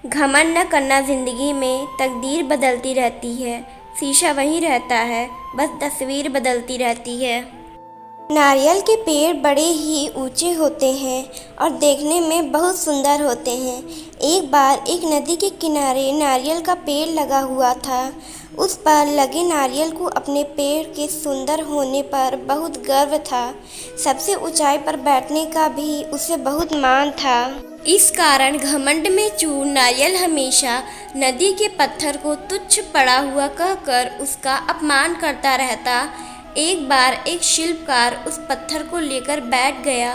घमंड न करना जिंदगी में तकदीर बदलती रहती है, शीशा वहीं रहता है, बस तस्वीर बदलती रहती है। नारियल के पेड़ बड़े ही ऊंचे होते हैं और देखने में बहुत सुंदर होते हैं। एक बार एक नदी के किनारे नारियल का पेड़ लगा हुआ था। उस पर लगे नारियल को अपने पेड़ के सुंदर होने पर बहुत गर्व था। सबसे ऊंचाई पर बैठने का भी उसे बहुत मान था। इस कारण घमंड में चूर नारियल हमेशा नदी के पत्थर को तुच्छ पड़ा हुआ कहकर उसका अपमान करता रहता। एक बार एक शिल्पकार उस पत्थर को लेकर बैठ गया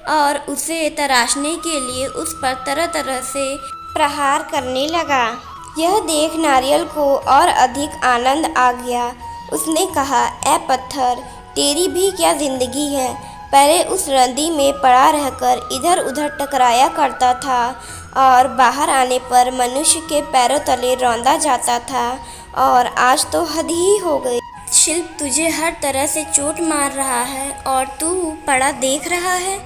और उसे तराशने के लिए उस पर तरह तरह से प्रहार करने लगा। यह देख नारियल को और अधिक आनंद आ गया। उसने कहा, ऐ पत्थर, तेरी भी क्या जिंदगी है। पहले उस नदी में पड़ा रहकर इधर उधर टकराया करता था और बाहर आने पर मनुष्य के पैरों तले रौंदा जाता था, और आज तो हद ही हो गई। शिल्प तुझे हर तरह से चोट मार रहा है और तू पड़ा देख रहा है।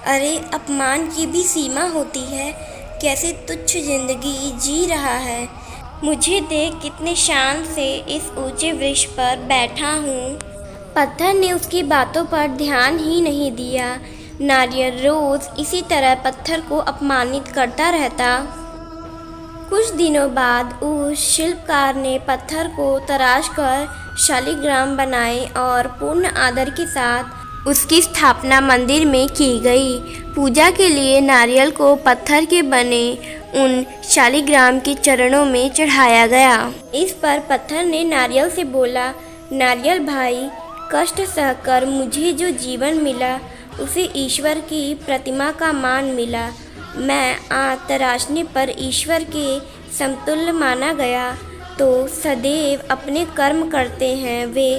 अरे, अपमान की भी सीमा होती है। कैसे तुच्छ जिंदगी जी रहा है। मुझे देख कितने शान से इस ऊंचे वृक्ष पर बैठा हूँ। पत्थर ने उसकी बातों पर ध्यान ही नहीं दिया। नारियल रोज इसी तरह पत्थर को अपमानित करता रहता। कुछ दिनों बाद उस शिल्पकार ने पत्थर को तराश कर शालिग्राम बनाए और पूर्ण आदर के साथ उसकी स्थापना मंदिर में की गई। पूजा के लिए नारियल को पत्थर के बने उन शालिग्राम के चरणों में चढ़ाया गया। इस पर पत्थर ने नारियल से बोला, नारियल भाई, कष्ट सहकर मुझे जो जीवन मिला उसे ईश्वर की प्रतिमा का मान मिला। मैं आज तराशने पर ईश्वर के समतुल्य माना गया। तो सदैव अपने कर्म करते हैं वे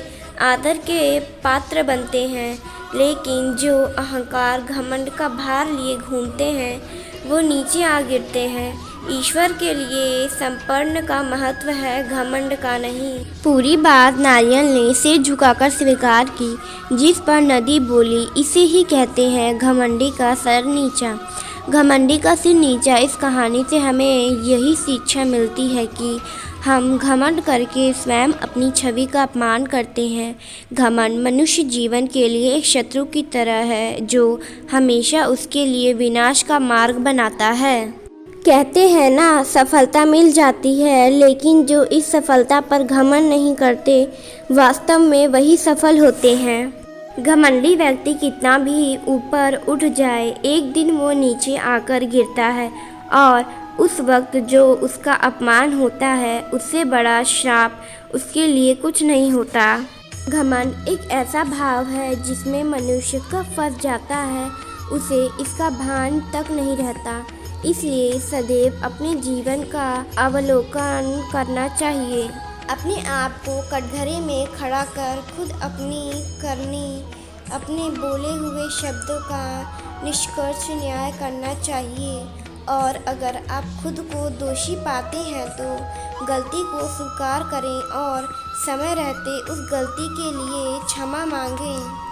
आदर के पात्र बनते हैं, लेकिन जो अहंकार घमंड का भार लिए घूमते हैं वो नीचे आ गिरते हैं। ईश्वर के लिए संपन्न का महत्व है, घमंड का नहीं। पूरी बात नारियल ने सिर झुकाकर स्वीकार की, जिस पर नदी बोली, इसे ही कहते हैं घमंडी का सर नीचा। घमंडी का सिर नीचा। इस कहानी से हमें यही शिक्षा मिलती है कि हम घमंड करके स्वयं अपनी छवि का अपमान करते हैं। घमंड मनुष्य जीवन के लिए एक शत्रु की तरह है जो हमेशा उसके लिए विनाश का मार्ग बनाता है। कहते हैं ना, सफलता मिल जाती है, लेकिन जो इस सफलता पर घमंड नहीं करते वास्तव में वही सफल होते हैं। घमंडी व्यक्ति कितना भी ऊपर उठ जाए, एक दिन वो नीचे आकर गिरता है, और उस वक्त जो उसका अपमान होता है उससे बड़ा श्राप उसके लिए कुछ नहीं होता। घमंड एक ऐसा भाव है जिसमें मनुष्य कब फंस जाता है उसे इसका भान तक नहीं रहता। इसलिए सदैव अपने जीवन का अवलोकन करना चाहिए। अपने आप को कटघरे में खड़ा कर खुद अपनी करनी, अपने बोले हुए शब्दों का निष्कर्ष न्याय करना चाहिए। और अगर आप खुद को दोषी पाते हैं तो गलती को स्वीकार करें और समय रहते उस गलती के लिए क्षमा मांगें।